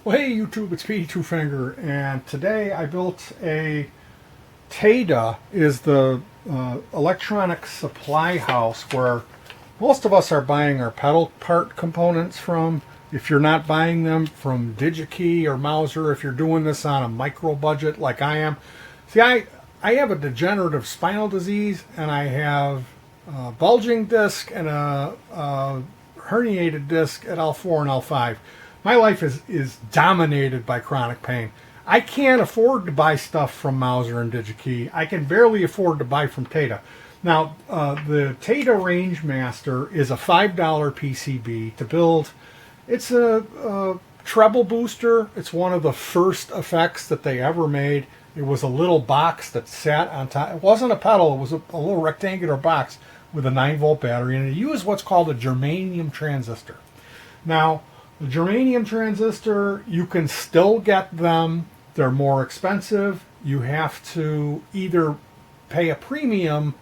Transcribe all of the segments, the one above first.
Well, hey YouTube, it's Petey Two Finger, and today I built a tayda, is the electronic supply house where most of us are buying our pedal part components from. If you're not buying them from DigiKey or Mouser, if you're doing this on a micro budget like I am. See, I have a degenerative spinal disease, and I have a bulging disc and a herniated disc at L4 and L5. My life is dominated by chronic pain. I can't afford to buy stuff from Mouser and DigiKey. I can barely afford to buy from tayda. Now, the tayda Rangemaster is a $5 PCB to build. It's a treble booster. It's one of the first effects that they ever made. It was a little box that sat on top. It wasn't a pedal. It was a little rectangular box with a 9-volt battery, and it used what's called a germanium transistor. Now, the germanium transistor, you can still get them. They're more expensive. You have to either pay a premium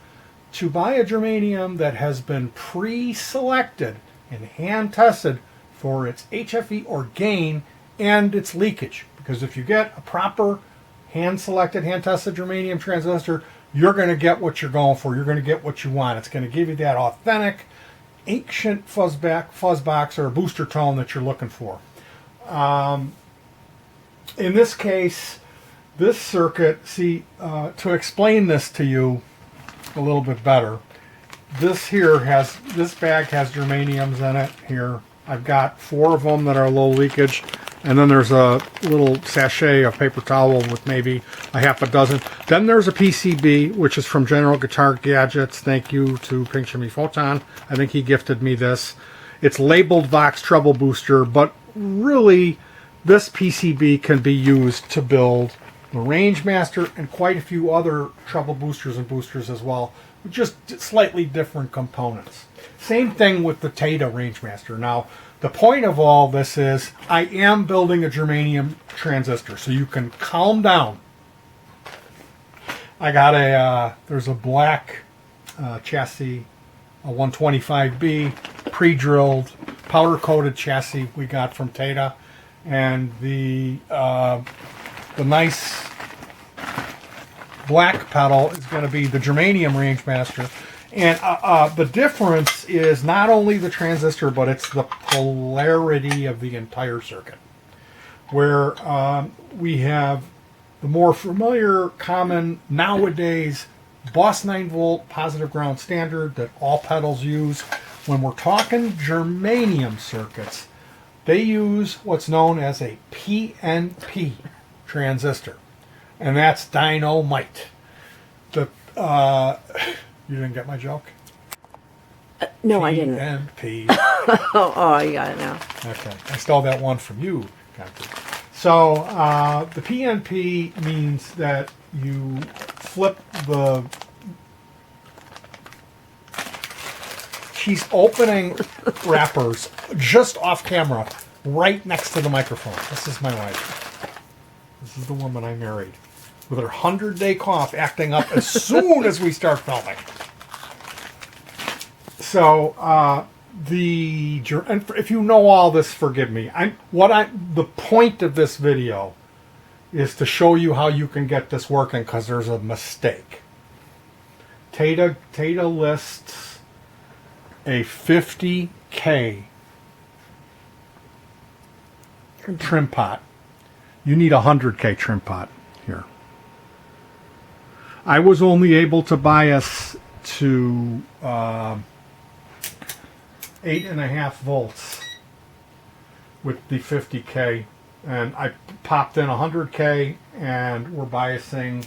to buy a germanium that has been pre-selected and hand-tested for its HFE or gain and its leakage. Because if you get a proper hand-selected, hand-tested germanium transistor, you're going to get what you're going for. You're going to get what you want. It's going to give you that authentic, ancient fuzz box or a booster tone that you're looking for. In this case, this circuit, see, to explain this to you a little bit better, this bag has germaniums in it here. I've got 4 of them that are low leakage, and then there's a little sachet of paper towel with maybe a half a dozen. Then there's a PCB, which is from General Guitar Gadgets. Thank you to Pink Shimmy Photon. I think he gifted me this. It's labeled Vox Treble Booster, but really this PCB can be used to build the Rangemaster and quite a few other treble boosters and boosters as well, with just slightly different components. Same thing with the tayda Rangemaster. Now, the point of all this is I am building a germanium transistor, so you can calm down. I got there's a black chassis, a 125B, pre-drilled, powder-coated chassis we got from tayda, and the nice black pedal is going to be the germanium Rangemaster. And the difference is not only the transistor, but it's the polarity of the entire circuit. Where we have the more familiar, common, nowadays, Boss 9-volt positive ground standard that all pedals use. When we're talking germanium circuits, they use what's known as a PNP transistor. And that's dynamite. You didn't get my joke? No, I didn't. PNP. oh, you got it now. Okay. I stole that one from you. So, the PNP means that you flip the... She's opening wrappers just off camera, right next to the microphone. This is my wife. This is the woman I married, with her 100-day cough acting up as soon as we start filming. So, and if you know all this, forgive me. The point of this video is to show you how you can get this working, because there's a mistake. tayda lists a 50K trim pot. You need a 100K trim pot here. I was only able to buy us to 8.5 volts with the 50K, and I popped in 100K, and we're biasing.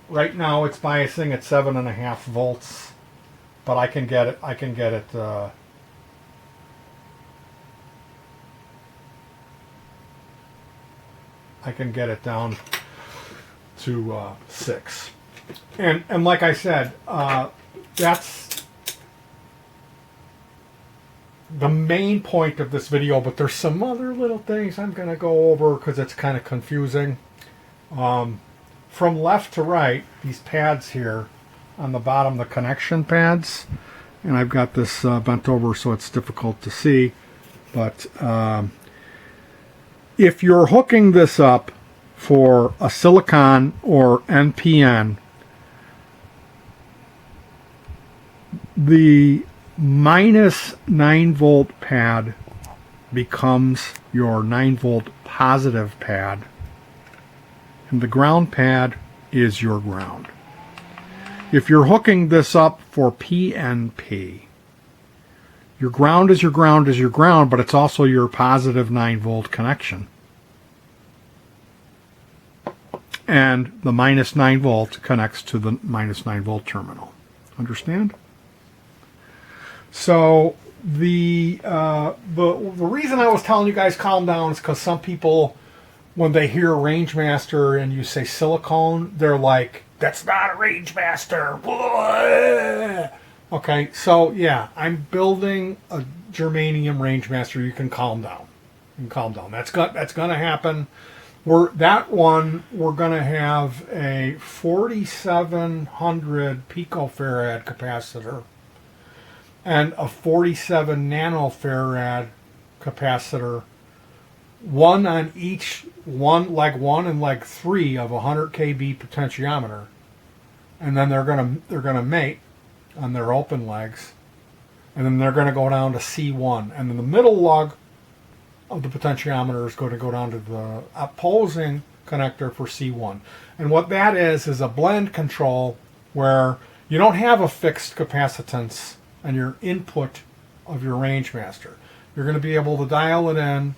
Right now, it's biasing at 7.5 volts, but I can get it. I can get it. I can get it down to 6. And like I said, that's the main point of this video, but there's some other little things I'm going to go over because it's kind of confusing. From left to right, these pads here on the bottom, the connection pads, and I've got this bent over so it's difficult to see, but if you're hooking this up for a silicon or NPN, the minus 9 volt pad becomes your 9 volt positive pad, and the ground pad is your ground. If you're hooking this up for PNP, your ground is your ground is your ground, but it's also your positive 9 volt connection. And the minus 9 volt connects to the minus 9 volt terminal. Understand? So the reason I was telling you guys calm down is because some people, when they hear rangemaster and you say silicone, they're like, that's not a rangemaster. Okay, so yeah, I'm building a germanium rangemaster. You can calm down. You can calm down. That's going to happen. We're going to have a 4700 picofarad capacitor and a 47 nanofarad capacitor, one on each, one and leg 3 of a 100 kV potentiometer, and then they're gonna mate on their open legs, and then they're going to go down to C1, and then the middle lug of the potentiometer is going to go down to the opposing connector for C1. And what that is a blend control where you don't have a fixed capacitance on your input of your rangemaster. You're going to be able to dial it in,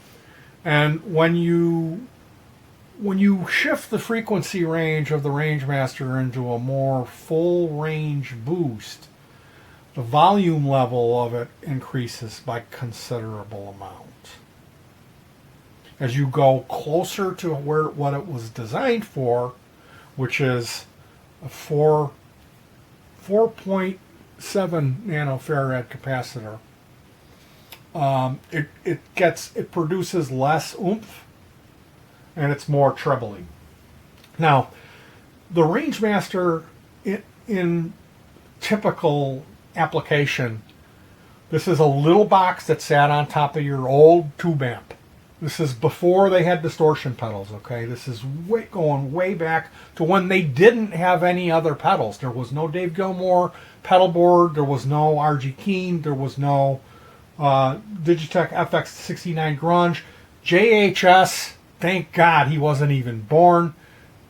and when you shift the frequency range of the rangemaster into a more full range boost, the volume level of it increases by considerable amount. As you go closer to what it was designed for, which is a 4.7 nanofarad capacitor, it produces less oomph, and it's more trebly. Now, the rangemaster in typical application, this is a little box that sat on top of your old tube amp. This is before they had distortion pedals, okay? This is going way back to when they didn't have any other pedals. There was no Dave Gilmour pedal board. There was no RG Keen. There was no Digitech FX69 Grunge. JHS, thank God he wasn't even born.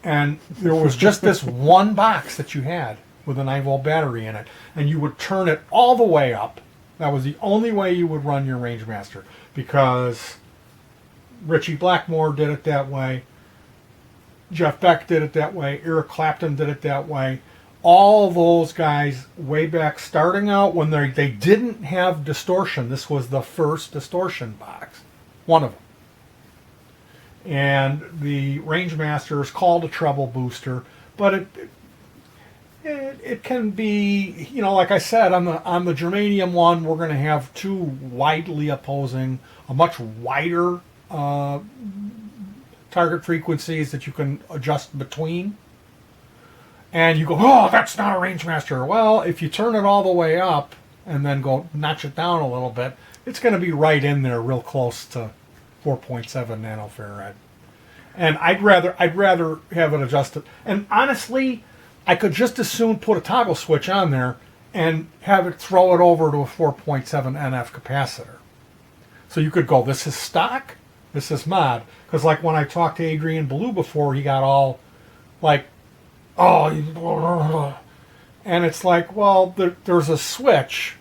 And there was just this one box that you had with a 9-volt battery in it. And you would turn it all the way up. That was the only way you would run your rangemaster, because Richie Blackmore did it that way. Jeff Beck did it that way. Eric Clapton did it that way. All those guys way back, starting out when they didn't have distortion. This was the first distortion box, one of them. And the rangemaster is called a treble booster, but it can be, like I said, on the germanium one, we're going to have two widely opposing, a much wider target frequencies that you can adjust between. And you go, oh, that's not a rangemaster. Well, if you turn it all the way up and then go notch it down a little bit, it's going to be right in there, real close to 4.7 nanofarad. And I'd rather have it adjusted. And honestly, I could just as soon put a toggle switch on there and have it throw it over to a 4.7 NF capacitor. So you could go, this is stock, this is mod. Because like when I talked to Adrian Ballou before, he got all like, oh, and it's like, well, there's a switch,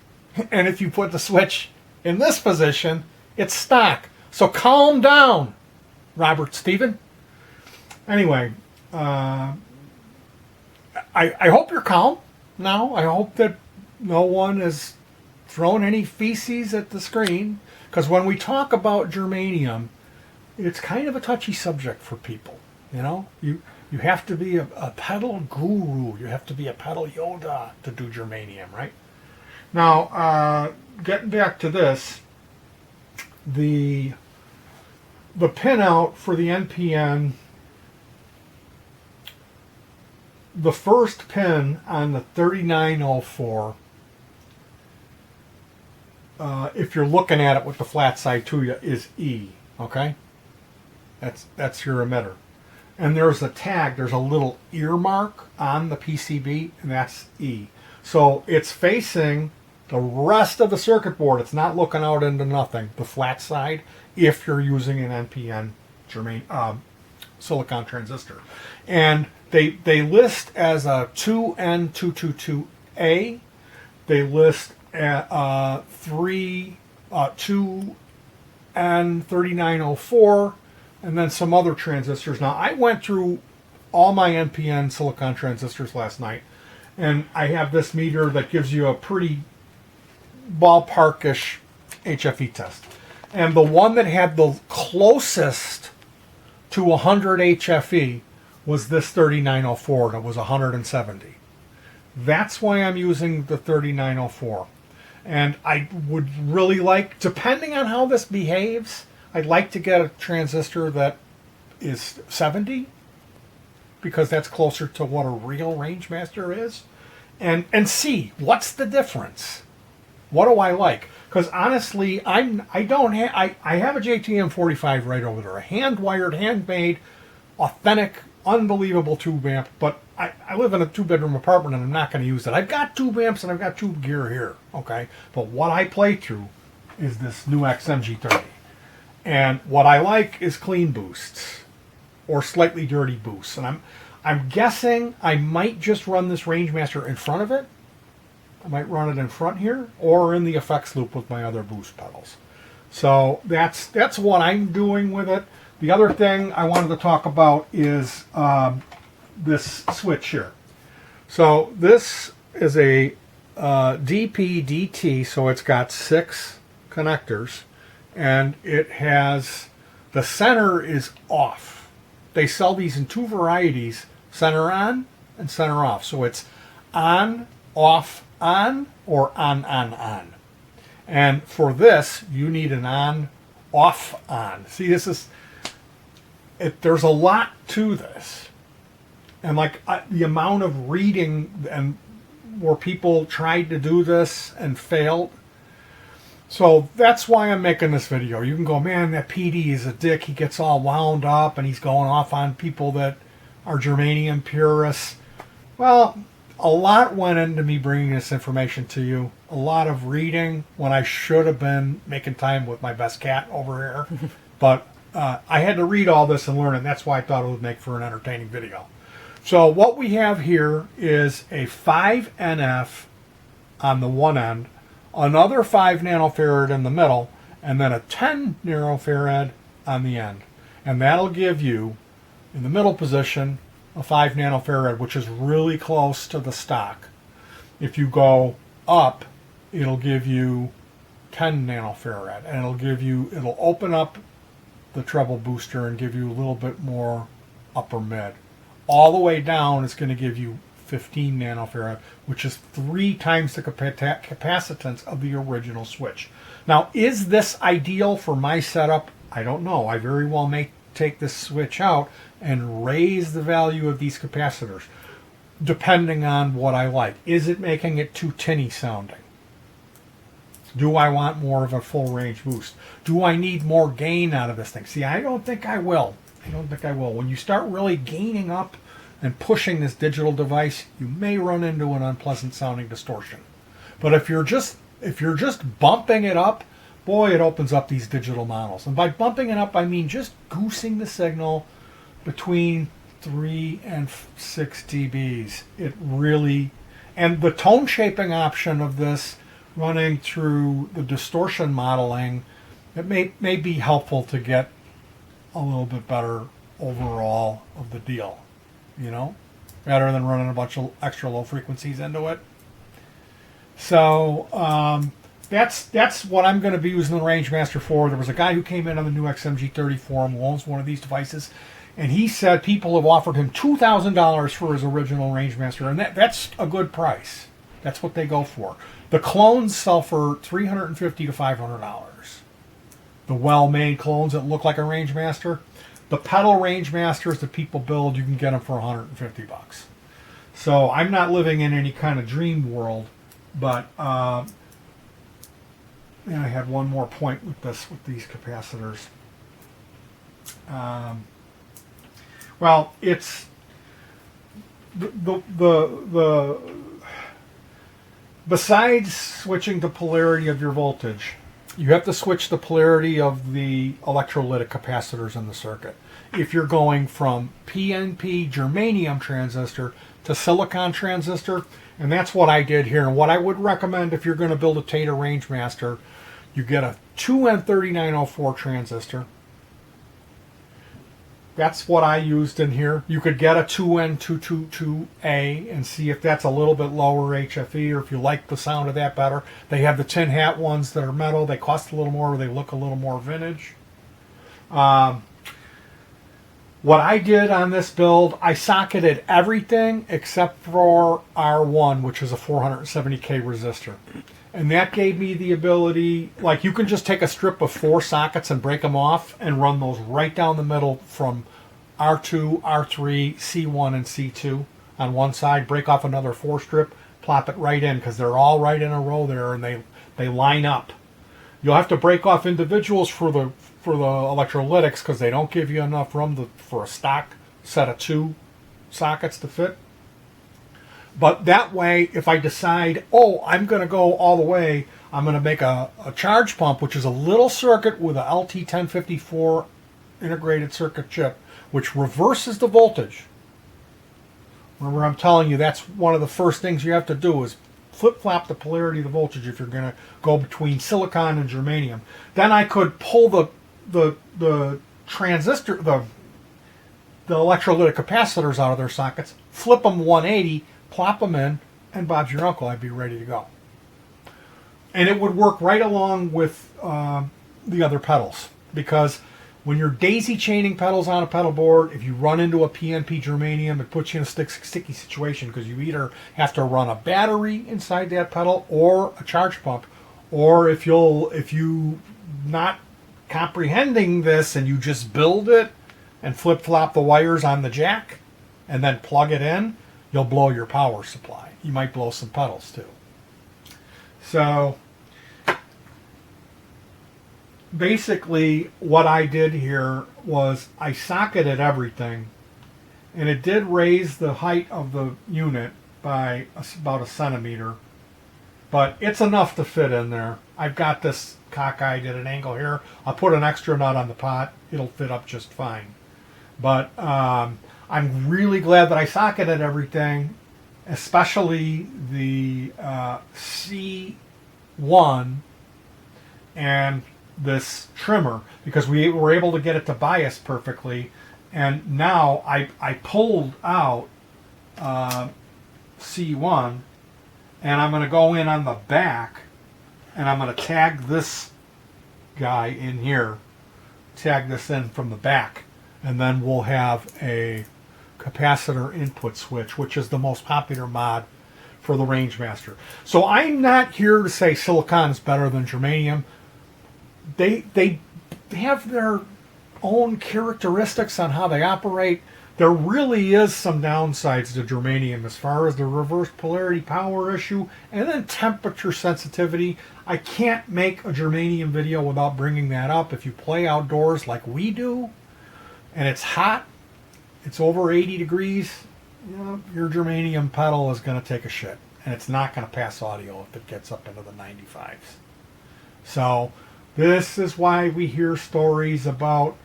and if you put the switch in this position, it's stock. So calm down, Robert Stephen. Anyway, I hope you're calm now. I hope that no one has thrown any feces at the screen, because when we talk about germanium, it's kind of a touchy subject for people. You have to be a pedal guru. You have to be a pedal Yoda to do germanium, right? Now, getting back to this, the pinout for the NPN, the first pin on the 3904, if you're looking at it with the flat side to you, is E, okay? That's your emitter. And there's a tag, there's a little earmark on the PCB, and that's E. So it's facing the rest of the circuit board. It's not looking out into nothing, the flat side, if you're using an NPN germane silicon transistor. And they list as a 2N222A. They list at 2N3904, and then some other transistors. Now, I went through all my NPN silicon transistors last night, and I have this meter that gives you a pretty ballparkish HFE test. And the one that had the closest to 100 HFE was this 3904, and it was 170. That's why I'm using the 3904. And I would really like, depending on how this behaves, I'd like to get a transistor that is 70, because that's closer to what a real rangemaster is, and see what's the difference. What do I like? Because honestly, I have a JTM 45 right over there, a hand-wired, handmade, authentic, unbelievable tube amp. But I live in a 2-bedroom apartment and I'm not going to use it. I've got tube amps and I've got tube gear here. Okay, but what I play through is this new XMG30, and what I like is clean boosts or slightly dirty boosts. And I'm guessing I might just run this rangemaster in front of it. I might run it in front here or in the effects loop with my other boost pedals. So that's what I'm doing with it. The other thing I wanted to talk about is this switch here. So this is a DP-DT, so it's got 6 connectors, and it has, the center is off. They sell these in 2 varieties, center on and center off. So it's on, off, on, or on, on. And for this, you need an on, off, on. See, this is, there's a lot to this. And like the amount of reading and where people tried to do this and failed. So that's why I'm making this video. You can go, man, that petey is a dick. He gets all wound up and he's going off on people that are germanium purists. Well, a lot went into me bringing this information to you. A lot of reading when I should have been making time with my best cat over here. But I had to read all this and learn it. And that's why I thought it would make for an entertaining video. So what we have here is a 5 NF on the one end, another 5 nanofarad in the middle, and then a 10 nanofarad on the end. And that'll give you, in the middle position, a 5 nanofarad, which is really close to the stock. If you go up, it'll give you 10 nanofarad, and it'll open up the treble booster and give you a little bit more upper mid. All the way down, it's going to give you 15 nanofarad, which is 3 times the capacitance of the original switch. Now, is this ideal for my setup? I don't know. I very well may take this switch out and raise the value of these capacitors, depending on what I like. Is it making it too tinny sounding? Do I want more of a full range boost? Do I need more gain out of this thing? See, I don't think I will. When you start really gaining up and pushing this digital device, you may run into an unpleasant sounding distortion. But if you're just bumping it up, boy, it opens up these digital models. And by bumping it up, I mean just goosing the signal between 3 and 6 dBs. It really, and the tone shaping option of this running through the distortion modeling, it may be helpful to get a little bit better overall of the deal, better than running a bunch of extra low frequencies into it. So that's what I'm going to be using the Rangemaster for. There was a guy who came in on the new XMG30 forum who owns one of these devices, and he said people have offered him $2,000 for his original Rangemaster, and that's a good price. That's what they go for. The clones sell for $350 to $500. The well-made clones that look like a Rangemaster. The pedal Rangemasters that people build, you can get them for $150. So I'm not living in any kind of dream world, but I had one more point with these capacitors. Well, it's the besides switching the polarity of your voltage, you have to switch the polarity of the electrolytic capacitors in the circuit. If you're going from PNP germanium transistor to silicon transistor, and that's what I did here. And what I would recommend if you're going to build a tayda rangemaster, you get a 2N3904 transistor. That's what I used in here. You could get a 2N222A and see if that's a little bit lower HFE, or if you like the sound of that better. They have the tin hat ones that are metal. They cost a little more, they look a little more vintage. What I did on this build, I socketed everything except for R1, which is a 470K resistor. And that gave me the ability, like you can just take a strip of 4 sockets and break them off and run those right down the middle from R2, R3, C1, and C2 on one side, break off another 4 strip, plop it right in, because they're all right in a row there and they line up. You'll have to break off individuals for the electrolytics because they don't give you enough room for a stock set of 2 sockets to fit. But that way, if I decide, oh, I'm going to go all the way, I'm going to make a charge pump, which is a little circuit with a LT1054 integrated circuit chip, which reverses the voltage. Remember, I'm telling you, that's one of the first things you have to do is flip-flop the polarity of the voltage if you're going to go between silicon and germanium. Then I could pull the transistor, the electrolytic capacitors out of their sockets, flip them 180, plop them in, and Bob's your uncle. I'd be ready to go. And it would work right along with the other pedals, because when you're daisy chaining pedals on a pedal board, if you run into a PNP germanium, it puts you in a sticky situation, because you either have to run a battery inside that pedal or a charge pump, or if you not comprehending this and you just build it and flip-flop the wires on the jack and then plug it in, you'll blow your power supply. You might blow some pedals too. So basically what I did here was I socketed everything, and it did raise the height of the unit by about 1 centimeter, but it's enough to fit in there. I've got this cockeyed at an angle here. I'll put an extra nut on the pot. It'll fit up just fine. But I'm really glad that I socketed everything, especially the C1 and this trimmer, because we were able to get it to bias perfectly. And now I pulled out C1, and I'm going to go in on the back, and I'm going to tag this guy in here, tag this in from the back, and then we'll have a capacitor input switch, which is the most popular mod for the Rangemaster. So I'm not here to say silicon is better than germanium. They have their own characteristics on how they operate. There really is some downsides to germanium as far as the reverse polarity power issue and then temperature sensitivity. I can't make a germanium video without bringing that up. If you play outdoors like we do and it's hot, it's over 80 degrees, you know, your germanium pedal is going to take a shit, and it's not going to pass audio if it gets up into the 95s. So this is why we hear stories about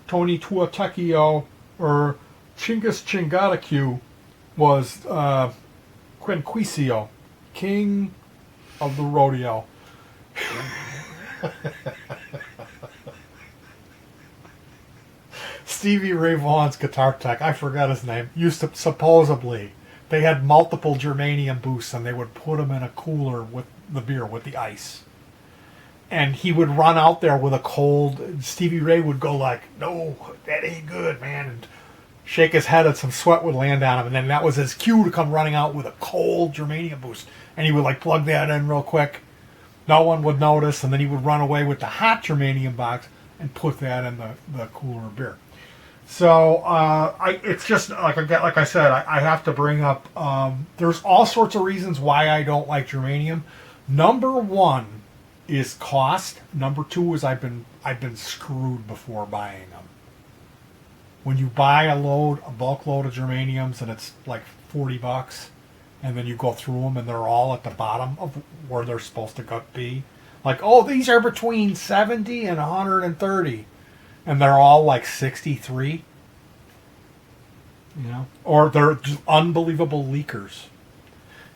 Tony Tuatekio or Chinggis Chingadakyu was Quinquisio, king of the rodeo. Stevie Ray Vaughan's guitar tech, I forgot his name, used to supposedly, they had multiple germanium boosts and they would put them in a cooler with the beer, with the ice. And he would run out there with a cold, Stevie Ray would go like, no, that ain't good, man, and shake his head and some sweat would land on him, and then that was his cue to come running out with a cold germanium boost. And he would like plug that in real quick. No one would notice, and then he would run away with the hot germanium box and put that in the cooler beer. So it's just like I said, I have to bring up. There's all sorts of reasons why I don't like germanium. Number one is cost. Number two is I've been I've been screwed before buying them. When you buy a bulk load of germaniums, and it's like $40, and then you go through them, and they're all at the bottom of where they're supposed to be. Like, oh, these are between 70 and 130, and they're all like 63. You know, or they're just unbelievable leakers.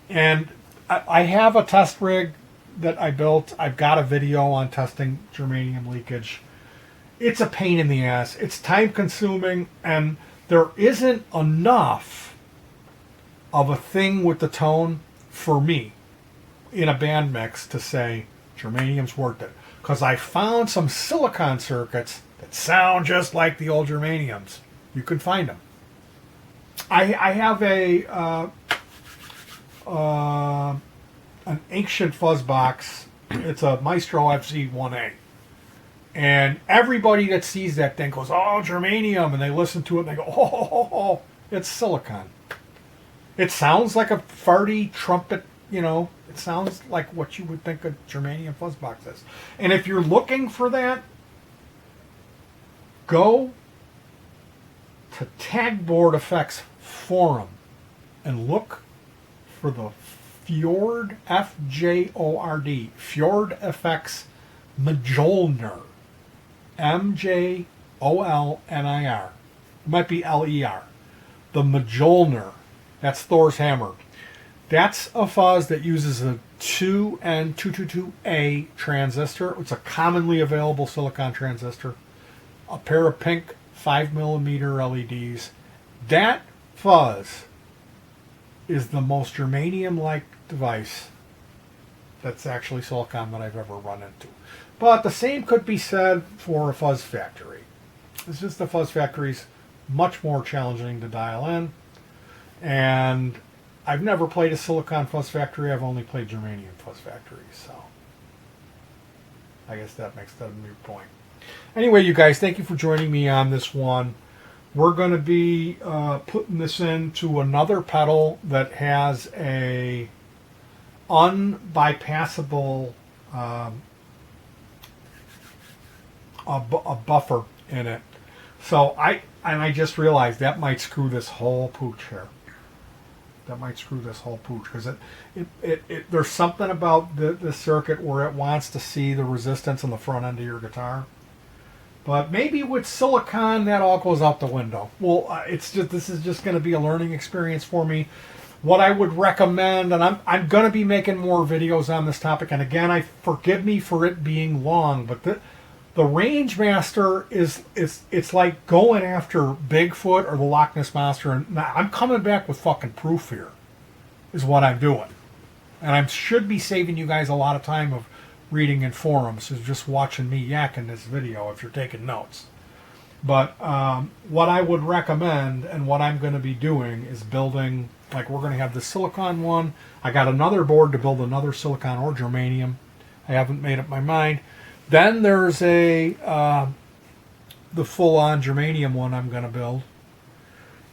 And I have a test rig that I built. I've got a video on testing germanium leakage. It's a pain in the ass. It's time consuming, and there isn't enough of a thing with the tone for me in a band mix to say germanium's worth it. Because I found some silicon circuits that sound just like the old germaniums. You can find them. I have an ancient fuzz box. It's a Maestro FZ1A. And everybody that sees that thing goes, oh, germanium. And they listen to it and they go, oh, it's silicon. It sounds like a farty trumpet, you know. It sounds like what you would think a germanium fuzz box is. And if you're looking for that, go to Tagboard Effects Forum and look for the Fjord, Fjord, Fjord Effects Mjolnir. Mjolnir. It might be Ler. The Mjolnir. That's Thor's hammer. That's a fuzz that uses a 2N222A transistor. It's a commonly available silicon transistor. A pair of pink 5mm LEDs. That fuzz is the most germanium-like device that's actually silicon that I've ever run into. But the same could be said for a fuzz factory. It's just the fuzz factory's much more challenging to dial in. And I've never played a silicon fuzz factory. I've only played germanium fuzz factories. So I guess that makes that a moot point. Anyway, you guys, thank you for joining me on this one. We're going to be putting this into another pedal that has a unbypassable a buffer in it. So I just realized that might screw this whole pooch here. That might screw this whole pooch because there's something about the circuit where it wants to see the resistance on the front end of your guitar. But maybe with silicon, that all goes out the window. Well, this is just going to be a learning experience for me. What I would recommend, and I'm going to be making more videos on this topic, and again, forgive me for it being long, but the rangemaster it's like going after Bigfoot or the Loch Ness Monster, and I'm coming back with fucking proof here, is what I'm doing. And I should be saving you guys a lot of time of reading in forums is just watching me yak in this video if you're taking notes. But what I would recommend and what I'm going to be doing is building, like we're going to have the silicon one. I got another board to build another silicon or germanium. I haven't made up my mind. Then there's the full-on germanium one I'm going to build.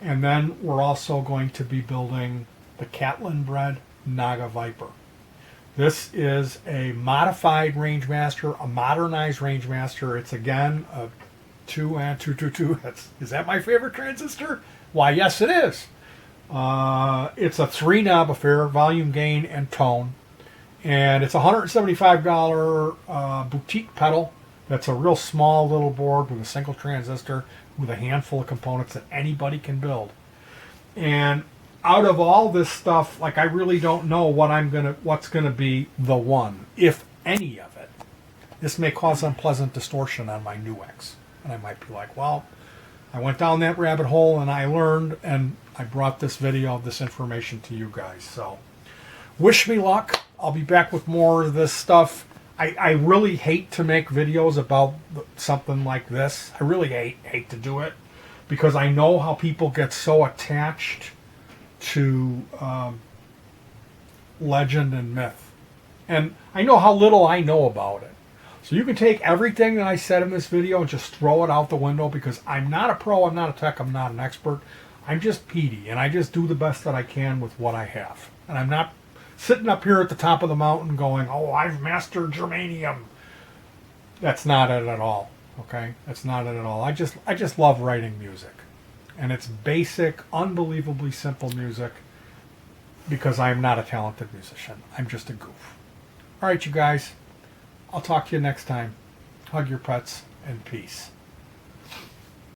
And then we're also going to be building the Catlin bred Naga Viper. This is a modified Rangemaster, a modernized Rangemaster. It's again a 2N222. Is that my favorite transistor? Why, yes, it is. It's a 3-knob affair, volume, gain, and tone. And it's a $175 boutique pedal. That's a real small little board with a single transistor with a handful of components that anybody can build. And out of all this stuff, like I really don't know what's gonna be the one, if any of it. This may cause unpleasant distortion on my Nuex, and I might be like, well, I went down that rabbit hole and I learned, and I brought this video, this information to you guys. So, wish me luck. I'll be back with more of this stuff. I really hate to make videos about something like this. I really hate to do it because I know how people get so attached to legend and myth. And I know how little I know about it. So you can take everything that I said in this video and just throw it out the window because I'm not a pro, I'm not a tech, I'm not an expert. I'm just Petey, and I just do the best that I can with what I have. And I'm not sitting up here at the top of the mountain going, oh, I've mastered germanium. That's not it at all. Okay, that's not it at all. I just love writing music, and it's basic, unbelievably simple music. Because I am not a talented musician. I'm just a goof. All right, you guys. I'll talk to you next time. Hug your pets and peace.